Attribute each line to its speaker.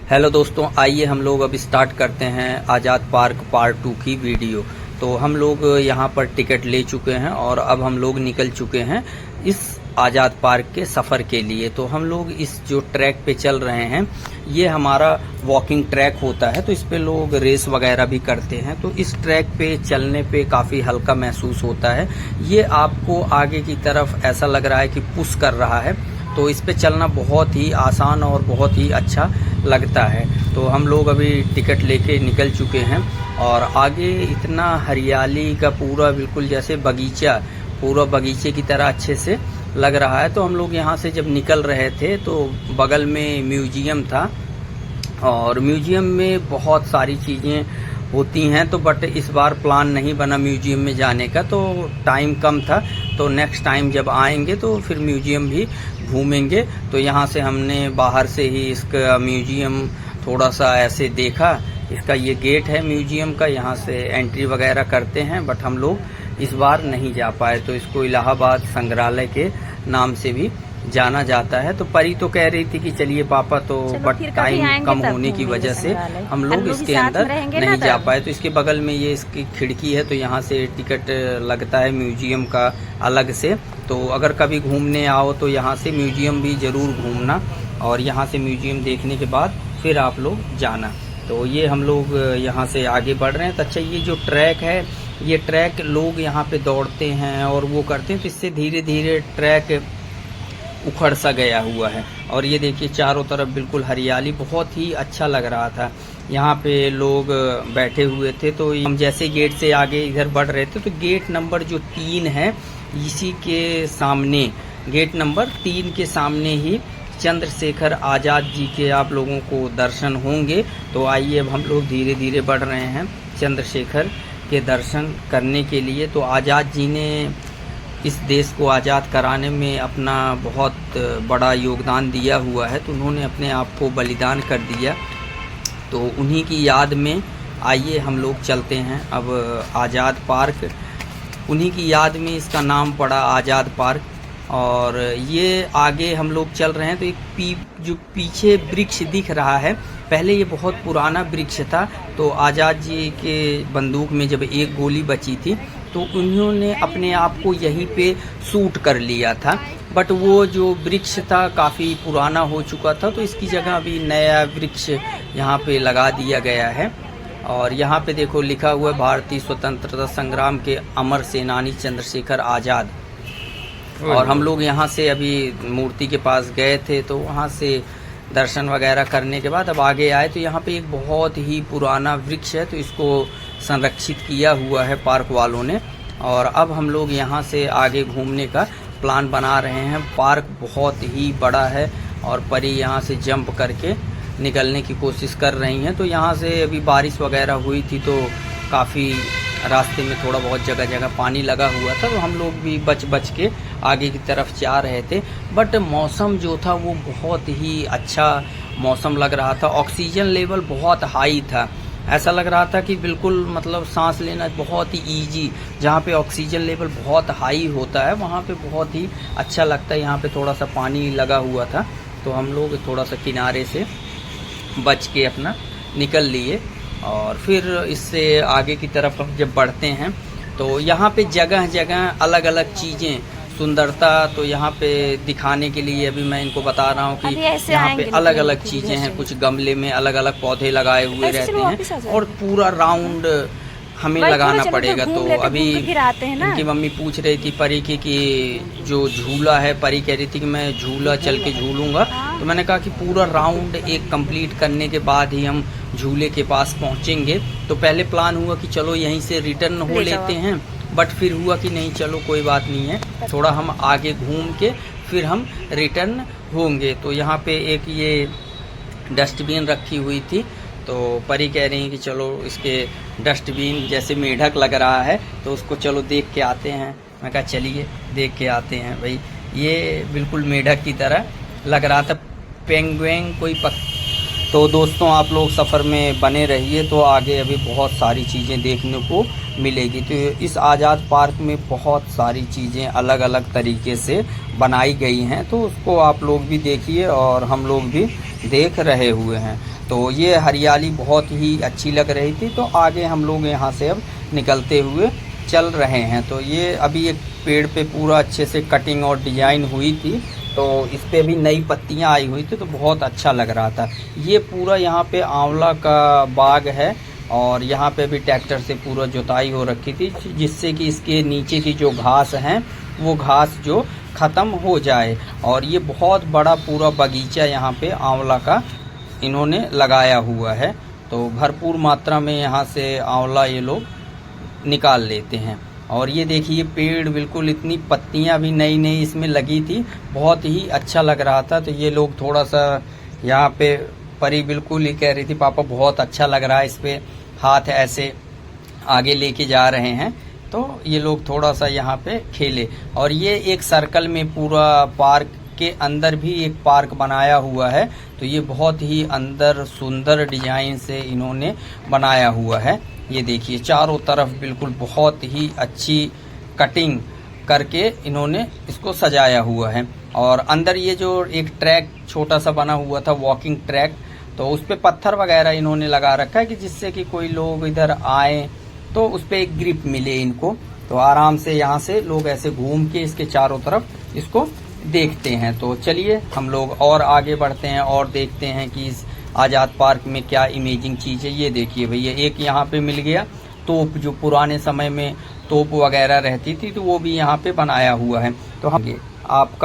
Speaker 1: Hello दोस्तों, आइए हम लोग अब स्टार्ट करते हैं आज़ाद पार्क पार्ट 2 की वीडियो। तो हम लोग यहाँ पर टिकट ले चुके हैं और अब हम लोग निकल चुके हैं इस आज़ाद पार्क के सफ़र के लिए। तो हम लोग इस जो ट्रैक पे चल रहे हैं, ये हमारा वॉकिंग ट्रैक होता है, तो इस पे लोग रेस वगैरह भी करते हैं। तो इस ट्रैक पे चलने पे काफ़ी हल्का महसूस होता है। ये आपको आगे की तरफ ऐसा लग रहा है कि पुश कर रहा है, तो इस पे चलना बहुत ही आसान और बहुत ही अच्छा लगता है। तो हम लोग अभी टिकट लेके निकल चुके हैं और आगे इतना हरियाली का पूरा बिल्कुल जैसे बगीचा, पूरा बगीचे की तरह अच्छे से लग रहा है। तो हम लोग यहाँ से जब निकल रहे थे तो बगल में म्यूजियम था और म्यूजियम में बहुत सारी चीज़ें होती हैं, तो बट इस बार प्लान नहीं बना म्यूजियम में जाने का, तो टाइम कम था। तो नेक्स्ट टाइम जब आएंगे तो फिर म्यूजियम भी घूमेंगे। तो यहाँ से हमने बाहर से ही इसका म्यूजियम थोड़ा सा ऐसे देखा। इसका ये गेट है म्यूजियम का, यहाँ से एंट्री वगैरह करते हैं, बट हम लोग इस बार नहीं जा पाए। तो इसको इलाहाबाद संग्रहालय के नाम से भी जाना जाता है। तो परी तो कह रही थी कि चलिए पापा, तो बट टाइम कम होने की वजह से हम लोग इसके अंदर नहीं जा पाए। तो इसके बगल में ये इसकी खिड़की है, तो यहाँ से टिकट लगता है म्यूजियम का अलग से। तो अगर कभी घूमने आओ तो यहाँ से म्यूजियम भी ज़रूर घूमना और यहाँ से म्यूजियम देखने के बाद फिर आप लोग जाना। तो ये हम लोग यहाँ से आगे बढ़ रहे हैं। तो अच्छा, ये जो ट्रैक है, ये ट्रैक लोग यहाँ पे दौड़ते हैं और वो करते हैं, तो इससे धीरे धीरे ट्रैक उखड़ सा गया हुआ है। और ये देखिए चारों तरफ बिल्कुल हरियाली, बहुत ही अच्छा लग रहा था। यहाँ पे लोग बैठे हुए थे। तो हम जैसे गेट से आगे इधर बढ़ रहे थे तो गेट नंबर जो 3 है, इसी के सामने, गेट नंबर 3 के सामने ही चंद्रशेखर आज़ाद जी के आप लोगों को दर्शन होंगे। तो आइए अब हम लोग धीरे धीरे बढ़ रहे हैं चंद्रशेखर के दर्शन करने के लिए। तो आज़ाद जी ने इस देश को आज़ाद कराने में अपना बहुत बड़ा योगदान दिया हुआ है, तो उन्होंने अपने आप को बलिदान कर दिया। तो उन्हीं की याद में आइए हम लोग चलते हैं अब आज़ाद पार्क। उन्हीं की याद में इसका नाम पड़ा आज़ाद पार्क। और ये आगे हम लोग चल रहे हैं तो एक जो पीछे वृक्ष दिख रहा है, पहले ये बहुत पुराना वृक्ष था। तो आज़ाद जी के बंदूक में जब एक गोली बची थी तो उन्होंने अपने आप को यहीं पे शूट कर लिया था, बट वो जो वृक्ष था काफ़ी पुराना हो चुका था, तो इसकी जगह अभी नया वृक्ष यहाँ पे लगा दिया गया है। और यहाँ पे देखो लिखा हुआ है भारतीय स्वतंत्रता संग्राम के अमर सेनानी चंद्रशेखर आज़ाद। और हम लोग यहाँ से अभी मूर्ति के पास गए थे, तो वहाँ से दर्शन वगैरह करने के बाद अब आगे आए तो यहाँ पे एक बहुत ही पुराना वृक्ष है, तो इसको संरक्षित किया हुआ है पार्क वालों ने। और अब हम लोग यहाँ से आगे घूमने का प्लान बना रहे हैं। पार्क बहुत ही बड़ा है और परी यहाँ से जंप करके निकलने की कोशिश कर रही हैं। तो यहाँ से अभी बारिश वगैरह हुई थी तो काफ़ी रास्ते में थोड़ा बहुत जगह जगह पानी लगा हुआ था, तो हम लोग भी बच बच के आगे की तरफ जा रहे थे। बट मौसम जो था वो बहुत ही अच्छा मौसम लग रहा था। ऑक्सीजन लेवल बहुत हाई था, ऐसा लग रहा था कि बिल्कुल मतलब सांस लेना बहुत ही ईजी। जहाँ पे ऑक्सीजन लेवल बहुत हाई होता है वहाँ पे बहुत ही अच्छा लगता है। यहाँ पे थोड़ा सा पानी लगा हुआ था, तो हम लोग थोड़ा सा किनारे से बच के अपना निकल लिए। और फिर इससे आगे की तरफ हम जब बढ़ते हैं तो यहाँ पे जगह जगह अलग अलग चीज़ें, सुंदरता तो यहाँ पे दिखाने के लिए अभी मैं इनको बता रहा हूँ कि यहाँ पे अलग अलग चीज़ें हैं। कुछ गमले में अलग अलग पौधे लगाए हुए रहते हैं और पूरा राउंड हमें लगाना पड़ेगा। तो अभी इनकी मम्मी पूछ रही थी परी की कि जो झूला है, परी कह रही थी कि मैं झूला चल के झूलूंगा। तो मैंने कहा कि पूरा राउंड एक कंप्लीट करने के बाद ही हम झूले के पास पहुंचेंगे। तो पहले प्लान हुआ कि चलो यहीं से रिटर्न हो लेते हैं, बट फिर हुआ कि नहीं चलो कोई बात नहीं है, थोड़ा हम आगे घूम के फिर हम रिटर्न होंगे। तो यहाँ पे एक ये डस्टबिन रखी हुई थी, तो परी कह रही है कि चलो इसके डस्टबिन जैसे मेढक लग रहा है तो उसको चलो देख के आते हैं। मैं कहा चलिए देख के आते हैं। भाई ये बिल्कुल मेढक की तरह लग रहा था, पेंगुइन कोई तो दोस्तों आप लोग सफ़र में बने रहिए, तो आगे अभी बहुत सारी चीज़ें देखने को मिलेगी। तो इस आज़ाद पार्क में बहुत सारी चीज़ें अलग अलग तरीके से बनाई गई हैं, तो उसको आप लोग भी देखिए और हम लोग भी देख रहे हुए हैं। तो ये हरियाली बहुत ही अच्छी लग रही थी। तो आगे हम लोग यहाँ से अब निकलते हुए चल रहे हैं। तो ये अभी एक पेड़ पे पूरा अच्छे से कटिंग और डिजाइन हुई थी, तो इस पे भी नई पत्तियां आई हुई थी, तो बहुत अच्छा लग रहा था। ये पूरा यहाँ पे आंवला का बाग है और यहाँ पे भी ट्रैक्टर से पूरा जुताई हो रखी थी, जिससे कि इसके नीचे की जो घास हैं वो घास जो ख़त्म हो जाए। और ये बहुत बड़ा पूरा बगीचा यहाँ पे आंवला का इन्होंने लगाया हुआ है। तो भरपूर मात्रा में यहाँ से आंवला ये लोग निकाल लेते हैं। और ये देखिए पेड़ बिल्कुल, इतनी पत्तियां भी नई नई इसमें लगी थी, बहुत ही अच्छा लग रहा था। तो ये लोग थोड़ा सा यहाँ पे, परी बिल्कुल ही कह रही थी पापा बहुत अच्छा लग रहा है, इस पे हाथ ऐसे आगे लेके जा रहे हैं। तो ये लोग थोड़ा सा यहाँ पे खेले। और ये एक सर्कल में पूरा पार्क के अंदर भी एक पार्क बनाया हुआ है। तो ये बहुत ही अंदर सुंदर डिजाइन से इन्होंने बनाया हुआ है। ये देखिए चारों तरफ बिल्कुल बहुत ही अच्छी कटिंग करके इन्होंने इसको सजाया हुआ है। और अंदर ये जो एक ट्रैक छोटा सा बना हुआ था, वॉकिंग ट्रैक, तो उस पे पत्थर वगैरह इन्होंने लगा रखा है कि जिससे कि कोई लोग इधर आए तो उस पे एक ग्रिप मिले इनको। तो आराम से यहाँ से लोग ऐसे घूम के इसके चारों तरफ इसको देखते हैं। तो चलिए हम लोग और आगे बढ़ते हैं और देखते हैं कि इस आज़ाद पार्क में क्या इमेजिंग चीज़ है। ये देखिए भैया, एक यहाँ पे मिल गया तोप, जो पुराने समय में तोप वगैरह रहती थी, तो वो भी यहाँ पे बनाया हुआ है। तो हम आपका